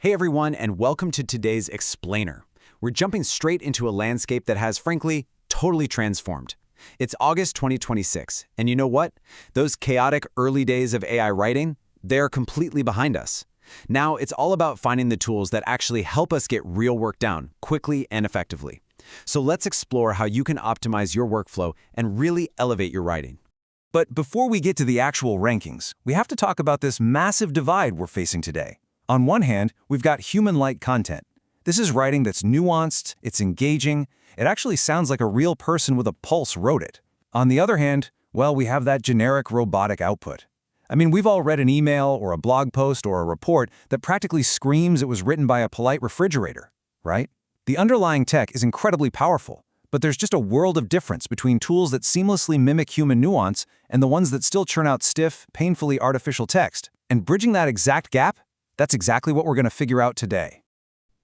Hey everyone, and welcome to today's Explainer. We're jumping straight into a landscape that has, frankly, totally transformed. It's August 2026, and you know what? Those chaotic early days of AI writing, they're completely behind us. Now it's all about finding the tools that actually help us get real work done quickly and effectively. So let's explore how you can optimize your workflow and really elevate your writing. But before we get to the actual rankings, we have to talk about this massive divide we're facing today. On one hand, we've got human-like content. This is writing that's nuanced, it's engaging, it actually sounds like a real person with a pulse wrote it. On the other hand, well, we have that generic robotic output. I mean, we've all read an email or a blog post or a report that practically screams it was written by a polite refrigerator, right? The underlying tech is incredibly powerful, but there's just a world of difference between tools that seamlessly mimic human nuance and the ones that still churn out stiff, painfully artificial text. And bridging that exact gap, that's exactly what we're going to figure out today.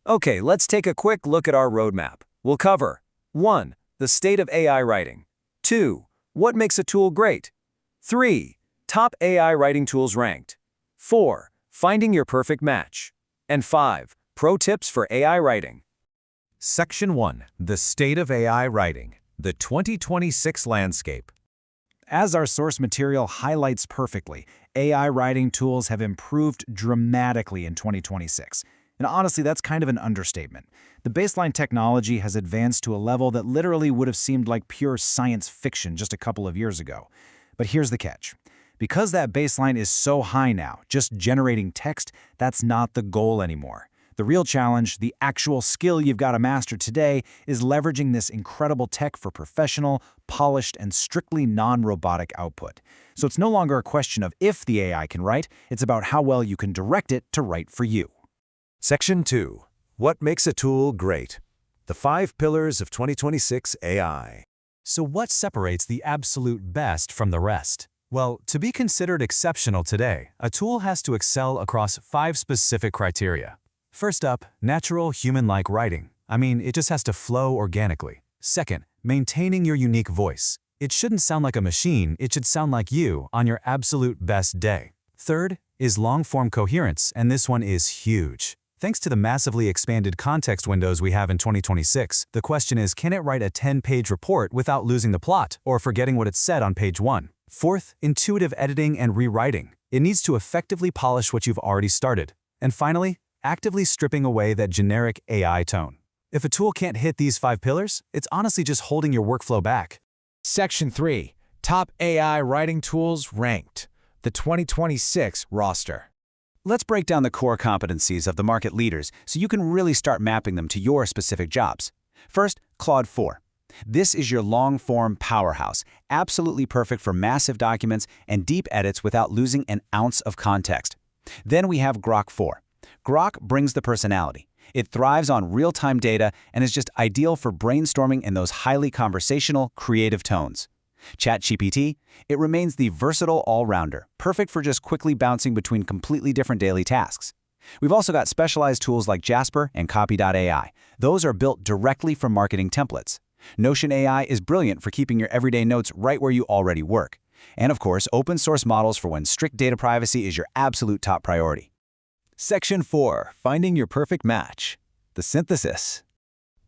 Okay, let's take a quick look at our roadmap. We'll cover 1. The state of AI writing. 2. What makes a tool great? 3. Top AI writing tools ranked. 4. Finding your perfect match. And 5. Pro tips for AI writing. Section 1. The State of AI Writing, the 2026 Landscape. As our source material highlights perfectly, AI writing tools have improved dramatically in 2026. And honestly, that's kind of an understatement. The baseline technology has advanced to a level that literally would have seemed like pure science fiction just a couple of years ago. But here's the catch. Because that baseline is so high now, just generating text, that's not the goal anymore. The real challenge, the actual skill you've got to master today, is leveraging this incredible tech for professional, polished, and strictly non-robotic output. So it's no longer a question of if the AI can write, it's about how well you can direct it to write for you. Section 2. What makes a tool great? The 5 pillars of 2026 AI. So what separates the absolute best from the rest? Well, to be considered exceptional today, a tool has to excel across 5 specific criteria. First up, natural human-like writing. I mean, it just has to flow organically. Second, maintaining your unique voice. It shouldn't sound like a machine, it should sound like you on your absolute best day. Third is long-form coherence, and this one is huge. Thanks to the massively expanded context windows we have in 2026, the question is, can it write a 10-page report without losing the plot or forgetting what it said on page 1? Fourth, intuitive editing and rewriting. It needs to effectively polish what you've already started. And finally, actively stripping away that generic AI tone. If a tool can't hit these 5 pillars, it's honestly just holding your workflow back. Section 3. Top AI writing tools ranked. The 2026 roster. Let's break down the core competencies of the market leaders so you can really start mapping them to your specific jobs. First, Claude 4. This is your long-form powerhouse, absolutely perfect for massive documents and deep edits without losing an ounce of context. Then we have Grok 4. Grok brings the personality. It thrives on real-time data and is just ideal for brainstorming in those highly conversational, creative tones. ChatGPT, it remains the versatile all-rounder, perfect for just quickly bouncing between completely different daily tasks. We've also got specialized tools like Jasper and Copy.ai. Those are built directly from marketing templates. Notion AI is brilliant for keeping your everyday notes right where you already work. And of course, open source models for when strict data privacy is your absolute top priority. Section 4. Finding your perfect match. The synthesis.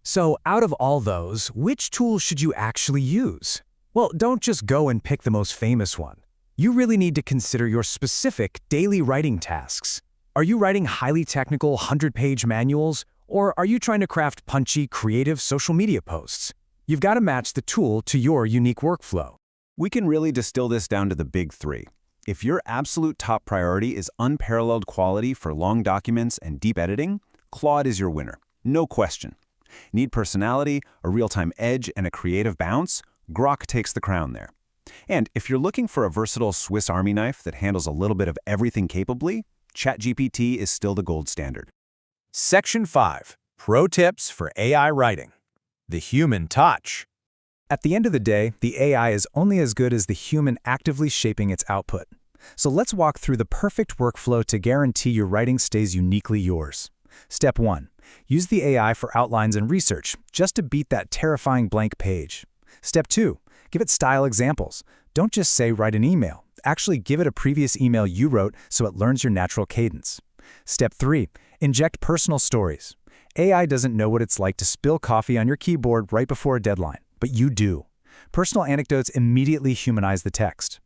So out of all those, which tool should you actually use? Well, don't just go and pick the most famous one. You really need to consider your specific daily writing tasks. Are you writing highly technical 100-page manuals, or are you trying to craft punchy, creative social media posts? You've got to match the tool to your unique workflow. We can really distill this down to the big 3. If your absolute top priority is unparalleled quality for long documents and deep editing, Claude is your winner, no question. Need personality, a real-time edge, and a creative bounce? Grok takes the crown there. And if you're looking for a versatile Swiss Army knife that handles a little bit of everything capably, ChatGPT is still the gold standard. Section 5. Pro tips for AI writing. The human touch. At the end of the day, the AI is only as good as the human actively shaping its output. So let's walk through the perfect workflow to guarantee your writing stays uniquely yours. Step 1. Use the AI for outlines and research, just to beat that terrifying blank page. Step 2. Give it style examples. Don't just say write an email. Actually give it a previous email you wrote so it learns your natural cadence. Step 3. Inject personal stories. AI doesn't know what it's like to spill coffee on your keyboard right before a deadline, but you do. Personal anecdotes immediately humanize the text.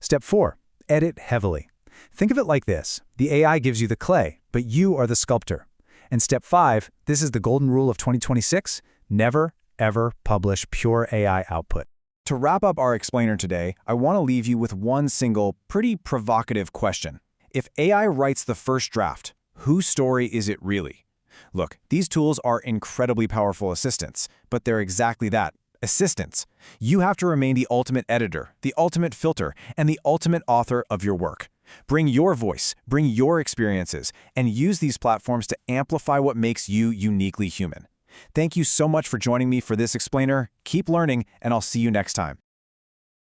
Step 4. Edit heavily. Think of it like this. The AI gives you the clay, but you are the sculptor. And step 5, this is the golden rule of 2026, never, ever publish pure AI output. To wrap up our explainer today, I want to leave you with one single, pretty provocative question. If AI writes the first draft, whose story is it really? Look, these tools are incredibly powerful assistants, but they're exactly that, assistants. You have to remain the ultimate editor, the ultimate filter, and the ultimate author of your work. Bring your voice, bring your experiences, and use these platforms to amplify what makes you uniquely human. Thank you so much for joining me for this explainer. Keep learning, and I'll see you next time.